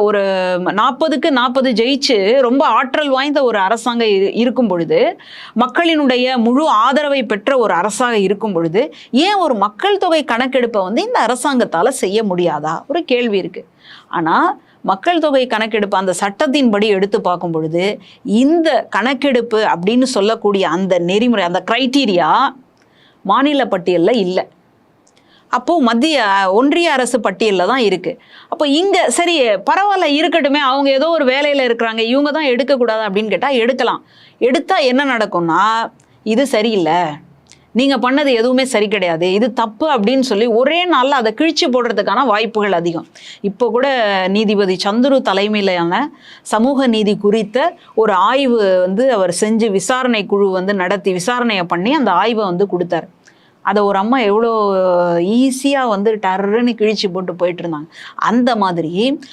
ஒரு 40க்கு 40 ஜெயிச்சு ரொம்ப ஆற்றல் வாய்ந்த ஒரு அரசாங்கம் இருக்கும் பொழுது, மக்களினுடைய முழு ஆதரவை பெற்ற ஒரு அரசாக இருக்கும் பொழுது, ஏன் ஒரு மக்கள் தொகை கணக்கெடுப்பை வந்து இந்த அரசாங்கத்தால செய்ய முடியாதா? ஒரு கேள்வி இருக்கு. ஆனா மக்கள் தொகை கணக்கெடுப்பு அந்த சட்டத்தின்படி எடுத்து பார்க்கும் பொழுது, இந்த கணக்கெடுப்பு அப்படின்னு சொல்லக்கூடிய அந்த நெறிமுறை, அந்த கிரைட்டீரியா மாநில பட்டியல்ல இல்லை. அப்போ ஒன்றிய அரசு பட்டியலில் தான் இருக்கு. அப்போ இங்க சரி பரவாயில்ல இருக்கட்டுமே, அவங்க ஏதோ ஒரு வேலையில இருக்கிறாங்க, இவங்க தான் எடுக்கக்கூடாது அப்படின்னு கேட்டால் எடுக்கலாம். எடுத்தா என்ன நடக்கும்னா, இது சரியில்லை, நீங்க பண்ணது எதுவுமே சரி கிடையாது, இது தப்பு அப்படின்னு சொல்லி ஒரே நாள்ல அதை கிழிச்சு போடுறதுக்கான வாய்ப்புகள் அதிகம். இப்போ கூட நீதிபதி சந்துரு தலைமையிலான சமூக நீதி குறித்த ஒரு ஆய்வு வந்து அவர் செஞ்சு விசாரணை குழு வந்து நடத்தி விசாரணையை பண்ணி அந்த ஆய்வை வந்து கொடுத்தாரு. அதை ஒரு அம்மா எவ்வளோ ஈஸியாக வந்து டர்ன்னு கிழிச்சு போட்டு போயிட்டு இருந்தாங்க. அந்த மாதிரி